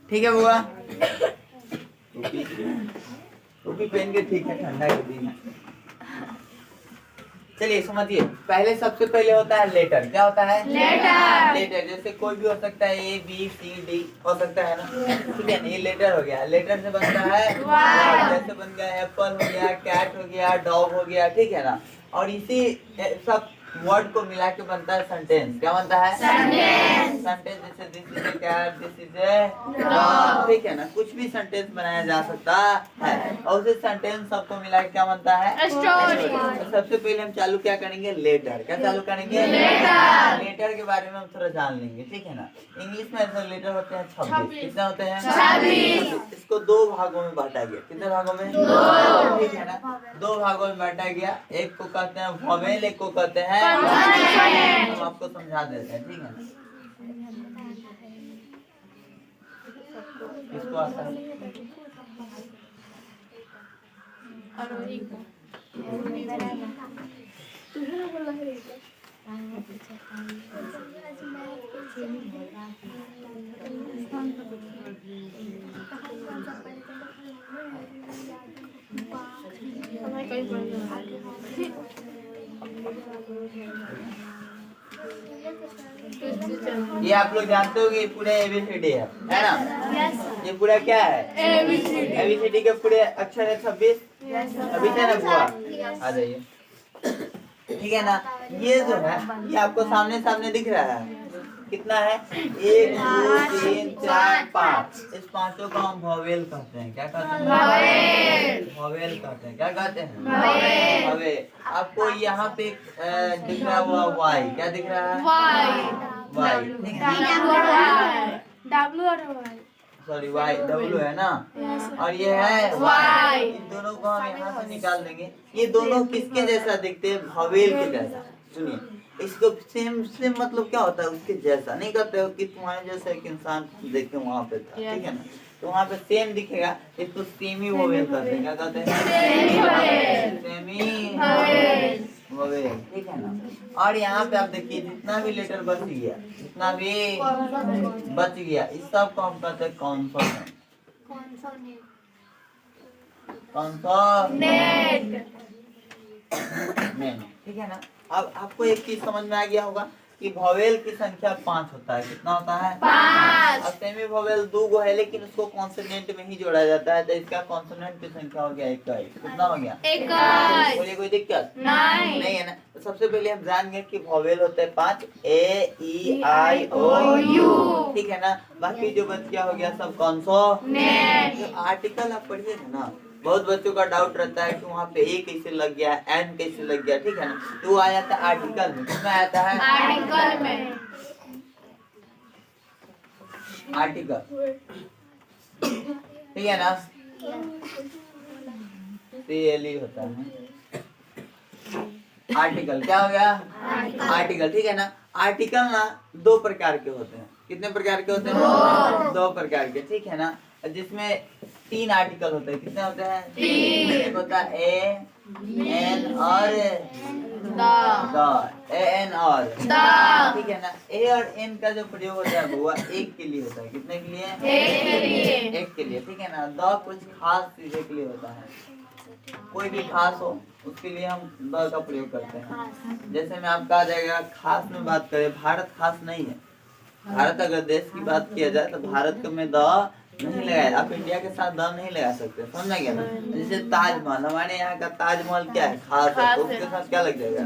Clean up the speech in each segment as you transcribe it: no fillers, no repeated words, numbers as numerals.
ठीक है बुआ, टोपी पहन के ठीक है, ठंडा के दिन है। चलिए समझिए, पहले सबसे पहले होता है लेटर। क्या होता है? लेटर। लेटर जैसे कोई भी हो सकता है, ए बी सी डी हो सकता है ना, ठीक है ना, ये लेटर हो गया। लेटर से बनता है वर्ड, जैसे बन गया एप्पल हो गया, कैट हो गया, डॉग हो गया, ठीक है ना। और इसी सब वर्ड को मिला के बनता है सेंटेंस। क्या बनता है? सेंटेंस। सेंटेंस जैसे this is a cat, this is a dog, ठीक है ना, कुछ भी सेंटेंस बनाया जा सकता है। और उसे सेंटेंस सबको मिला के क्या बनता है? स्टोरी। तो सबसे पहले हम चालू क्या करेंगे? लेटर। क्या चालू करेंगे? लेटर। लेटर के बारे में हम थोड़ा जान लेंगे, ठीक है ना। इंग्लिश में ऐसे लेटर होते हैं 26। कितने होते हैं? 26। इसको दो भागों में बांटा गया। कितने भागों में? दो, ठीक है ना। दो भागों में बांटा गया। एक को कहते हैं वोवेल, एक को कहते हैं कॉन्सोनेंट। हम आपको समझा देते हैं, ठीक है ना। किसको आता है? ये आप लोग जानते हो कि पूरे एबीसीडी है ना? ये पूरा क्या है? एबीसीडी के पूरे अक्षर है 26। अभी है ना बुआ? आ जाइए, ठीक है ना। ये जो है ये आपको सामने सामने दिख रहा है। कितना है? 1 2 3 4 5। इस पांचों को हम वोवेल कहते हैं। क्या कहते हैं? वोवेल। वोवेल कहते हैं। क्या कहते हैं? वोवेल। वोवेल। आपको यहाँ पे दिख रहा हुआ वाई। क्या दिख रहा है? वाई, ठीक है। सॉरी, वाई डब्ल्यू है ना, और ये है वाई। इन दोनों को हम यहाँ से निकाल देंगे। ये दोनों किसके जैसा दिखते हैं? वोवेल के जैसा। सुनिए, इसको सेम सेम मतलब क्या होता है? उसके जैसा नहीं कहते हो कि तुम्हारे जैसा एक इंसान देखे वहाँ पे था, ठीक है ना, तो वहाँ पे सेम दिखेगा। इसको सेमी वोवेल कहते हैं। क्या कहते हैं? सेमी वोवेल, ठीक है ना। और यहाँ पे आप देखिए, जितना भी लेटर बच गया, जितना भी बच गया, इस सब को हम कहते हैं कॉन्सोनेंट। कॉन्सोनेंट, ठीक है ना। अब आपको एक चीज समझ में आ गया होगा कि वोवेल की संख्या 5 होता है। कितना होता है? 5। अब सेमी वोवेल 2 गो है, लेकिन उसको कॉन्सोनेंट में ही जोड़ा जाता है, तो इसका कॉन्सोनेंट की संख्या हो गया 21। कितना हो गया? 21। बोलिए, कोई दिक्कत नहीं है ना। तो सबसे पहले हम जान गए कि वोवेल होते हैं 5, ए ई आई ओ यू, ठीक है ना। बाकी जो बच गया हो गया सब कॉन्सोनेंट। आर्टिकल आप पढ़िएगा ना, बहुत बच्चों का डाउट रहता है कि वहाँ पे ए कैसे लग गया, एन कैसे लग गया, ठीक है ना। तो वो आ जाता है आर्टिकल में। किसमें आता है? आर्टिकल में। आर्टिकल, ठीक है ना। CLE होता है आर्टिकल। क्या हो गया? आर्टिकल, ठीक है ना। आर्टिकल ना दो प्रकार के होते हैं। कितने प्रकार के होते हैं? दो प्रकार के, ठीक है ना। जिसमें 3 आर्टिकल होते हैं। कितने होते हैं? 3। एक होता है ए एन और द, ए एन और द, ठीक है ना। ए और एन का जो प्रयोग होता है वो एक के लिए होता है। कितने के लिए? एक के लिए, ठीक है ना। द कुछ खास चीजों के लिए होता है। कोई भी खास हो उसके लिए हम द का प्रयोग करते हैं। जैसे में आपका आ जाएगा, खास में बात करें, भारत खास नहीं है। भारत अगर देश की बात किया जाए तो भारत में द नहीं लगाया। आप इंडिया के साथ द नहीं लगा सकते, समझा गया ना। जैसे ताजमहल, हमारे यहाँ का ताजमहल क्या है? खास है, तो उसके साथ क्या लग जाएगा?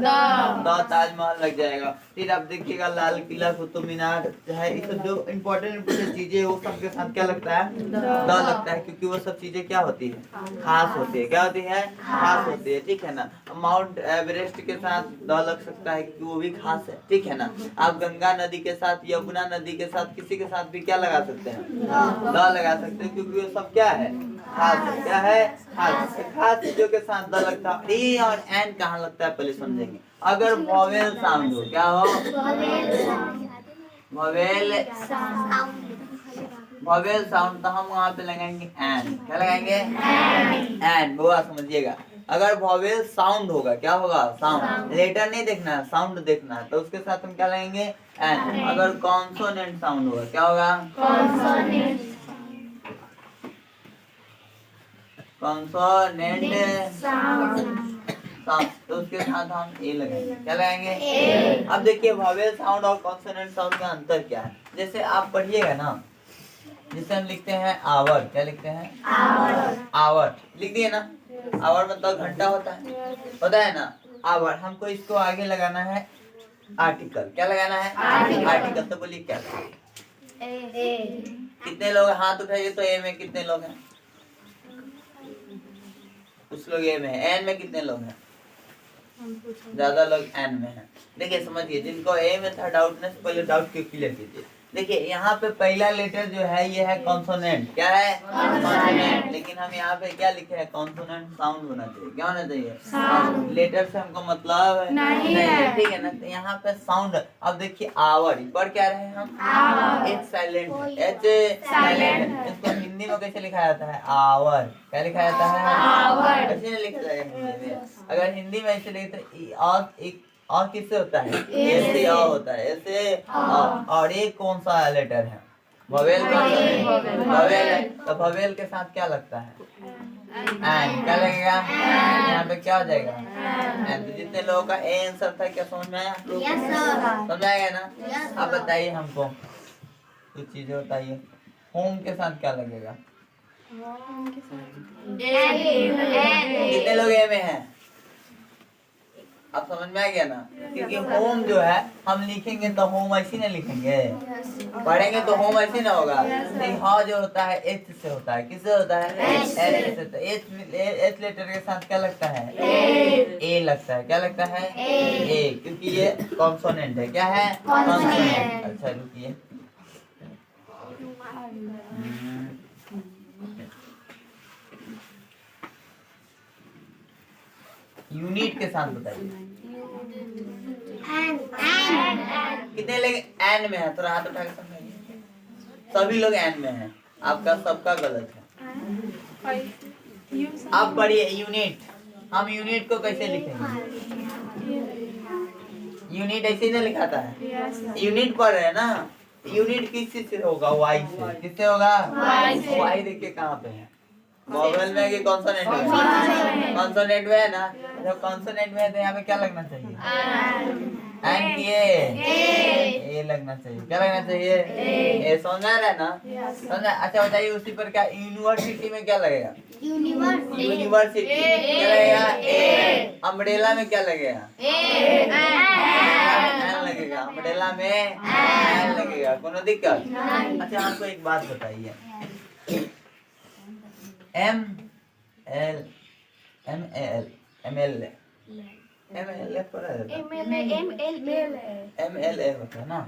द ताजमहल लग जाएगा। फिर आप देखिएगा लाल किला, कुतुब मीनार है, ये सब जो इम्पोर्टेंट चीजें वो सबके साथ क्या लगता है? द लगता है, क्योंकि वो सब चीजें क्या होती है? खास होती है। क्या होती है? खास होती है, ठीक है ना। माउंट एवरेस्ट के साथ द लग सकता है क्योंकि वो भी खास है, ठीक है ना। आप गंगा नदी के साथ, यमुना नदी के साथ, किसी के साथ भी क्या लगा सकते हैं? द लगा सकते हैं, क्योंकि वो सब क्या है? खास है। क्या है? खास। खास चीजों के साथ द लगता है। ए और एन कहाँ लगता है पहले समझेंगे। अगर वोवेल साउंड हो, क्या हो? वोवेल वोवेल साउंड, तो हम वहाँ पे लगाएंगे एन। क्या लगाएंगे? एन। वो समझिएगा, अगर वोवेल साउंड होगा, क्या होगा? साउंड। लेटर नहीं देखना है, साउंड देखना है, तो उसके साथ हम क्या लगाएंगे? एन। अगर कॉन्सोनेंट साउंड होगा, क्या होगा? कॉन्सोनेंट। कॉन्सोनेंट साउंड, तो उसके साथ हम ए लगाएंगे। क्या लगाएंगे? अब देखिए वॉवेल साउंड और कॉन्सोनेंट साउंड का अंतर क्या है। जैसे आप पढ़िएगा ना, जिसे हम लिखते हैं आवर, क्या लिखते हैं? आवर लिख दिए ना। आवर मतलब घंटा होता है ना। आवर हमको इसको आगे लगाना है आर्टिकल। क्या लगाना है? आर्टिकल। तो बोलिए क्या? कितने लोग हाथ उठाइए तो ए में कितने लोग हैं? कुछ लोग ए में है। एन में कितने लोग हैं? ज्यादा लोग एन में हैं। देखिए समझिए, जिनको ए में था डाउटनेस, पहले डाउट को क्लियर कीजिए। देखिए यहाँ पे पहला लेटर जो है ये है कॉन्सोनेंट। क्या है? कॉन्सोनेंट। लेकिन हम यहाँ पे क्या लिखे हैं? कॉन्सोनेंट साउंड होना चाहिए। क्या होना चाहिए? लेटर से हमको मतलब नहीं है, ठीक है ना। तो यहाँ पे साउंड। अब देखिए आवर, पर क्या रहे हम? H silent, H silent. इसको हिंदी में कैसे लिखा जाता है? आवर। क्या लिखा जाता है? आवर। ऐसे नहीं लिखा जाएगा हिंदी में। अगर हिंदी में ऐसे लिखते और किससे होता है? ऐसे होता है, ऐसे। और ये कौन सा लेटर है? वोवेल का। वोवेल है, तो वोवेल के साथ क्या लगता है? एन। क्या लगेगा? यहाँ पे क्या हो जाएगा? एन। तो जितने लोगों का ए आंसर था, क्या समझ में आया? समझ आएगा ना? अब बताइए हमको कुछ चीजें बताइए। होम के साथ क्या लगेगा? कितने लोग ए में हैं? अब समझ में आ गया ना? क्योंकि होम जो है हम लिखेंगे तो होम ऐसे नहीं लिखेंगे, पढ़ेंगे तो होम ऐसे ना होगा। हाँ जो होता है एच से होता है। किससे होता है? एच से। एच लेटर के साथ क्या लगता है? ए लगता है। क्या लगता है? ए, क्योंकि ये कॉन्सोनेंट है। क्या है? कॉन्सोनेंट। अच्छा रुकिए, यूनिट के साथ बताइए। कितने लोग एन में है? थोड़ा हाथ उठा के समझाइए। सभी लोग एन में हैं। आपका सबका गलत है। आप पढ़िए यूनिट। हम यूनिट को कैसे लिखेंगे? यूनिट ऐसे ही नहीं लिखाता है। यूनिट पढ़ रहे हैं ना। यूनिट किस चीज से होगा? वाई से। किससे होगा? वाई देखिए कहाँ पे है? वोवेल में कि कॉन्सोनेंट में? कॉन्सोनेंट में है ना। जब कॉन्सोनेंट में है तो यहाँ पे क्या लगना चाहिए? एन की ए लगना चाहिए। क्या लगना चाहिए? ए। समझ आ रहा है ना? समझ। अच्छा बताइए उसी पर क्या यूनिवर्सिटी में क्या लगेगा? यूनिवर्सिटी। क्या लगेगा? ए। अम्ब्रेला में क्या लगेगा? एन लगेगा। अम्ब्रेला में एन लगेगा। कोनो दिक्कत? अच्छा हमको एक बात बताइए, M L M L M L M L A पर एम एल ए होता है ना?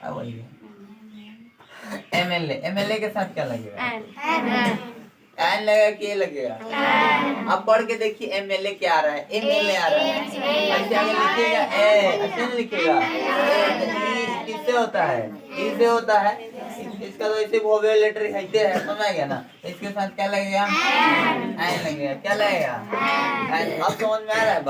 अब वही एम एल ए के साथ क्या लगेगा? एन लगेगा कि ए लगेगा? अब पढ़ के देखिए एम एल ए क्या आ रहा है? एम एल ए आ रहा है। ऐसे अगर लिखिएगा ए, ऐसे नहीं लिखिएगा। किससे होता है? ई से होता है। इसका तो ऐसे वोवेल लेटर कहते हैं। समझ गया ना? इसके साथ क्या लगेगा? एन लगेगा। क्या लगेगा? अब समझ में आ रहा है?